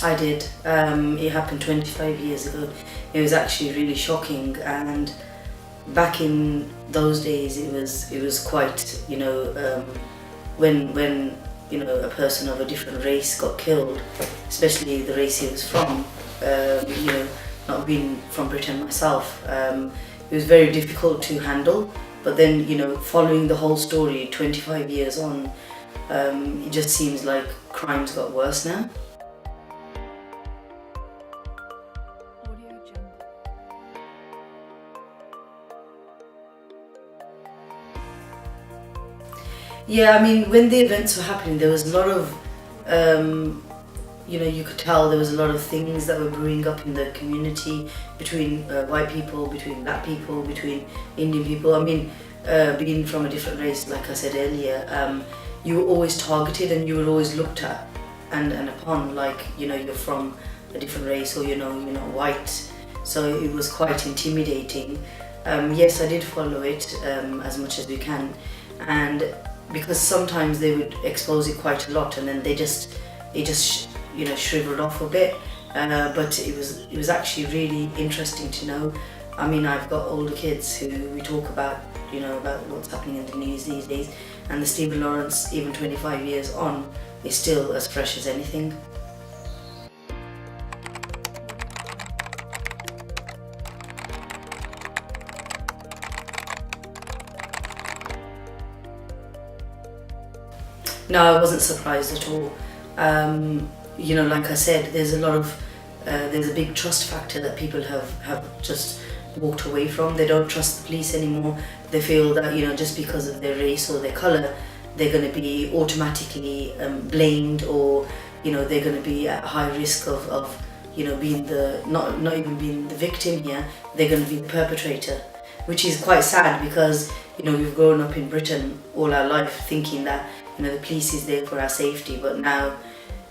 I did. It happened 25 years ago. It was actually really shocking, and back in those days, it was quite, when a person of a different race got killed, especially the race he was from. Not being from Britain myself, it was very difficult to handle. But then, following the whole story 25 years on, it just seems like crimes got worse now. Yeah, I mean, when the events were happening, there was a lot of, you could tell there was a lot of things that were brewing up in the community between white people, between black people, between Indian people. I mean, being from a different race, like I said earlier, you were always targeted and you were always looked at and upon like, you're from a different race, or you're not white. So it was quite intimidating. Yes, I did follow it as much as we can, and because sometimes they would expose it quite a lot, and then it just shriveled off a bit. But it was actually really interesting to know. I mean, I've got older kids who we talk about, about what's happening in the news these days, and the Stephen Lawrence, even 25 years on, is still as fresh as anything. No, I wasn't surprised at all. Like I said, there's a big trust factor that people have just walked away from. They don't trust the police anymore. They feel that, just because of their race or their colour, they're going to be automatically blamed, or, they're going to be at high risk of being not even being the victim here. They're going to be the perpetrator, which is quite sad, because, we've grown up in Britain all our life thinking that, the police is there for our safety. But now,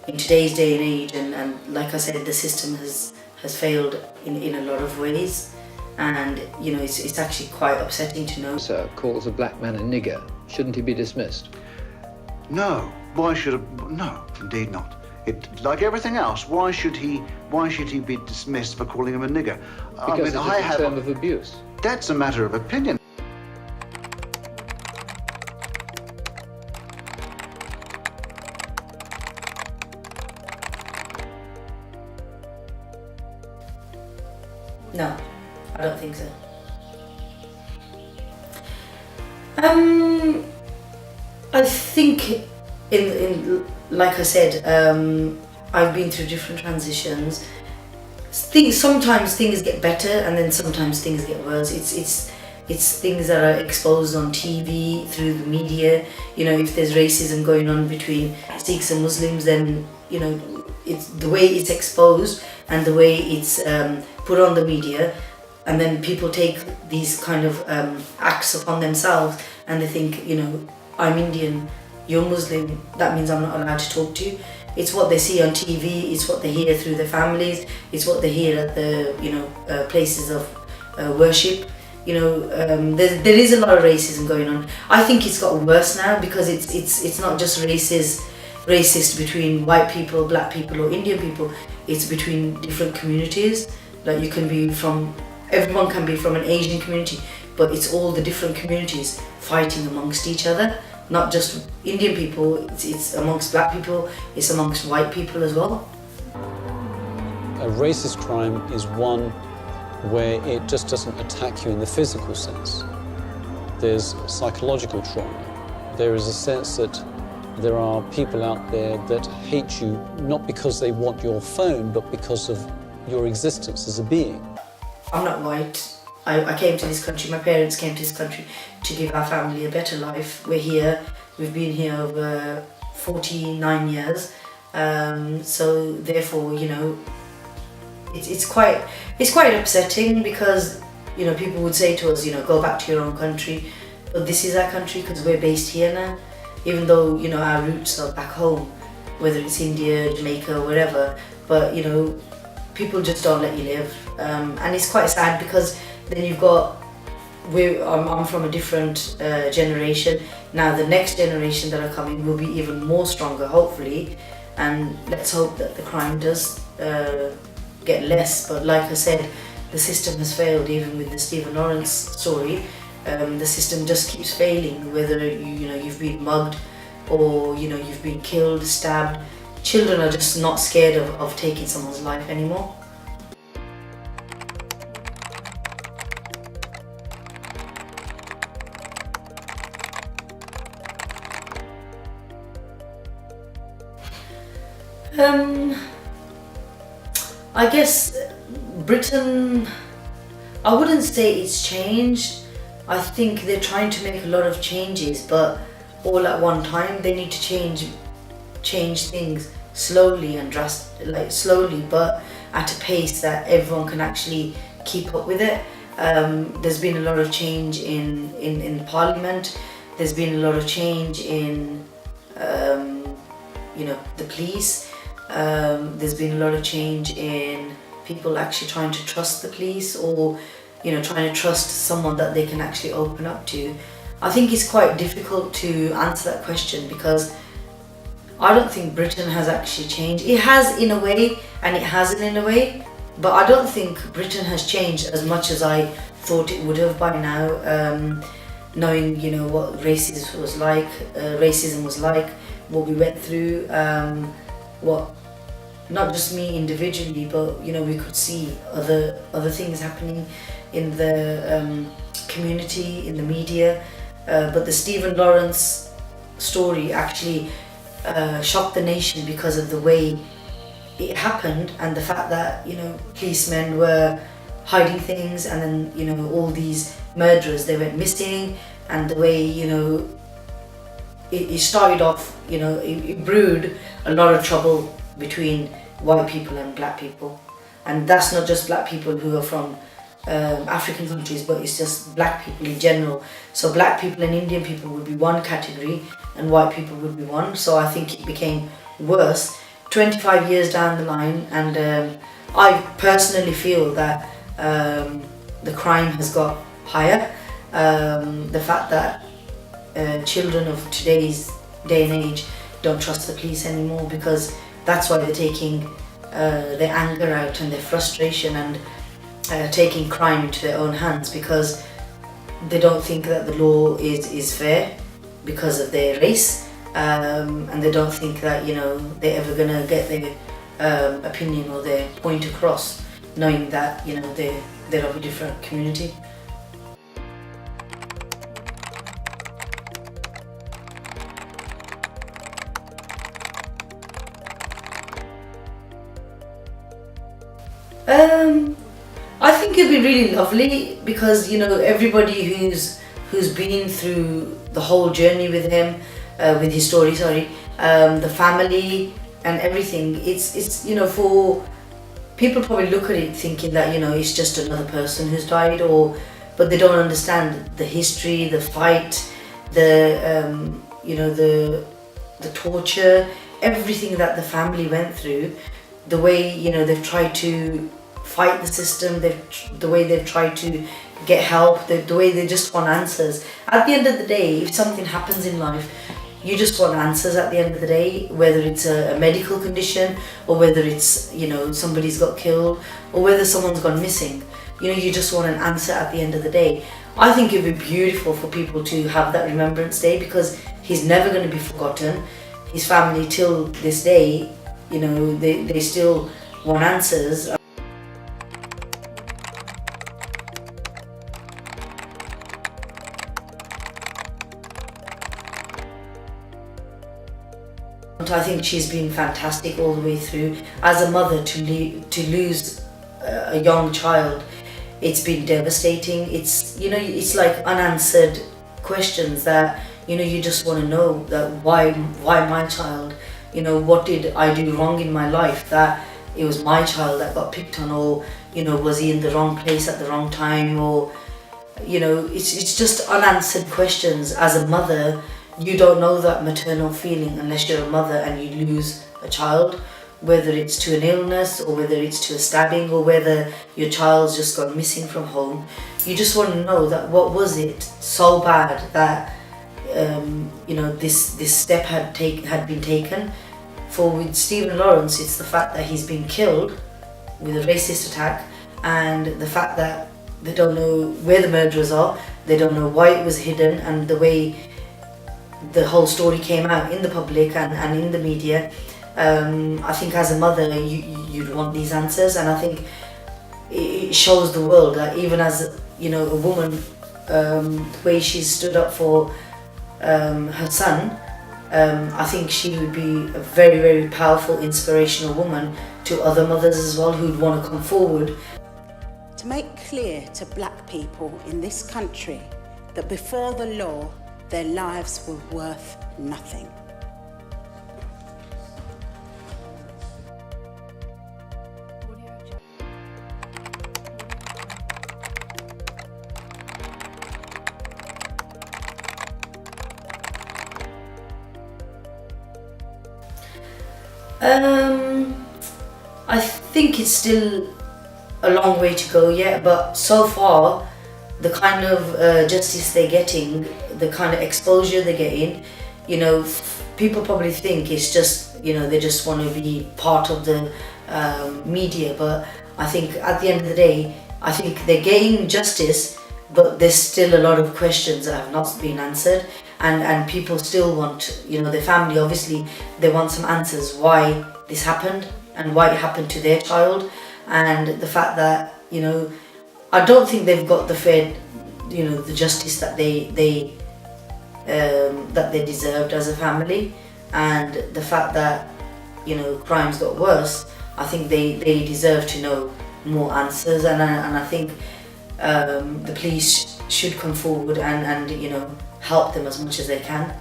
in today's day and age, and like I said, the system has failed in a lot of ways, and it's actually quite upsetting to know. Sir calls a black man a nigger. Shouldn't he be dismissed? No. Why should no? Indeed not. Like everything else, why should he be dismissed for calling him a nigger? Because it's a term of abuse. That's a matter of opinion. No, I don't think so. I think, like I said, I've been through different transitions. Sometimes things get better, and then sometimes things get worse. It's things that are exposed on TV, through the media. If there's racism going on between Sikhs and Muslims, then it's the way it's exposed and the way it's put on the media, and then people take these kind of acts upon themselves, and they think, I'm Indian, you're Muslim, that means I'm not allowed to talk to you. It's what they see on TV, it's what they hear through their families, it's what they hear at the places of worship. There is a lot of racism going on. I think it's got worse now, because it's not just racist between white people, black people, or Indian people. It's between different communities. Like everyone can be from an Asian community, but it's all the different communities fighting amongst each other. Not just Indian people, it's amongst black people, it's amongst white people as well. A racist crime is one where it just doesn't attack you in the physical sense. There's psychological trauma. There is a sense that there are people out there that hate you, not because they want your phone, but because of your existence as a being. I'm not white. I came to this country, my parents came to this country to give our family a better life. We're here, we've been here over 49 years. So therefore, it's quite upsetting, because, people would say to us, go back to your own country. But this is our country, because we're based here now. Even though, our roots are back home, whether it's India, Jamaica, wherever, but, people just don't let you live. And it's quite sad, because then you've got, I'm from a different generation. Now the next generation that are coming will be even more stronger, hopefully. and let's hope that the crime does get less. But like I said, the system has failed. Even with the Stephen Lawrence story, the system just keeps failing. Whether you've been mugged or you've been killed, stabbed, children are just not scared of taking someone's life anymore. I guess Britain, I wouldn't say it's changed. I think they're trying to make a lot of changes, but all at one time. They need to change things slowly and slowly, but at a pace that everyone can actually keep up with it. There's been a lot of change in Parliament. There's been a lot of change in the police. There's been a lot of change in people actually trying to trust the police, or trying to trust someone that they can actually open up to. I think it's quite difficult to answer that question, because I don't think Britain has actually changed. It has in a way and it hasn't in a way, but I don't think Britain has changed as much as I thought it would have by now. Knowing what racism was like, what we went through, what not just me individually, but we could see other things happening in the community, in the media. But the Stephen Lawrence story actually shocked the nation because of the way it happened, and the fact that policemen were hiding things, and then all these murderers, they went missing, and the way it started off, it brewed a lot of trouble between white people and black people. And that's not just black people who are from African countries, but it's just black people in general. So black people and Indian people would be one category and white people would be one. So I think it became worse 25 years down the line, and I personally feel that the crime has got higher. The fact that children of today's day and age don't trust the police anymore, because that's why they're taking their anger out and their frustration and taking crime into their own hands, because they don't think that the law is fair because of their race, and they don't think that they're ever gonna get their opinion or their point across, knowing that they're of a different community. I think it'd be really lovely, because everybody who's been through the whole journey with him, with his story, the family and everything. It's for people probably look at it thinking that it's just another person who's died, but they don't understand the history, the fight, the torture, everything that the family went through. The way they've tried to fight the system, the way they've tried to get help, the way they just want answers. At the end of the day, if something happens in life, you just want answers at the end of the day, whether it's a medical condition, or whether it's somebody's got killed, or whether someone's gone missing. You just want an answer at the end of the day. I think it'd be beautiful for people to have that Remembrance Day, because he's never going to be forgotten. His family till this day, they still want answers. I think she's been fantastic all the way through. As a mother, to lose a young child, it's been devastating. It's like unanswered questions that you just want to know, that why my child, what did I do wrong in my life that it was my child that got picked on, or was he in the wrong place at the wrong time, or it's just unanswered questions. As a mother, you don't know that maternal feeling unless you're a mother and you lose a child, whether it's to an illness, or whether it's to a stabbing, or whether your child's just gone missing from home. You just want to know that what was it so bad that this step had been taken with Stephen Lawrence, it's the fact that he's been killed with a racist attack, and the fact that they don't know where the murderers are, they don't know why it was hidden, and the way the whole story came out in the public and in the media. I think as a mother, you'd want these answers, and I think it shows the world that even as, you know, a woman, the way she stood up for her son, I think she would be a very, very powerful, inspirational woman to other mothers as well who'd want to come forward. To make clear to black people in this country that before the law, their lives were worth nothing. I think it's still a long way to go yet, but so far the kind of justice they're getting, the kind of exposure they're getting, you know, people probably think it's just, you know, they just want to be part of the media, but I think at the end of the day, I think they're getting justice, but there's still a lot of questions that have not been answered, and people still want, you know, their family, obviously, they want some answers why this happened and why it happened to their child, and the fact that, you know, I don't think they've got the fair, you know, the justice that they deserved as a family, and the fact that, you know, crimes got worse. I think they deserve to know more answers, and I think the police should come forward and you know, help them as much as they can.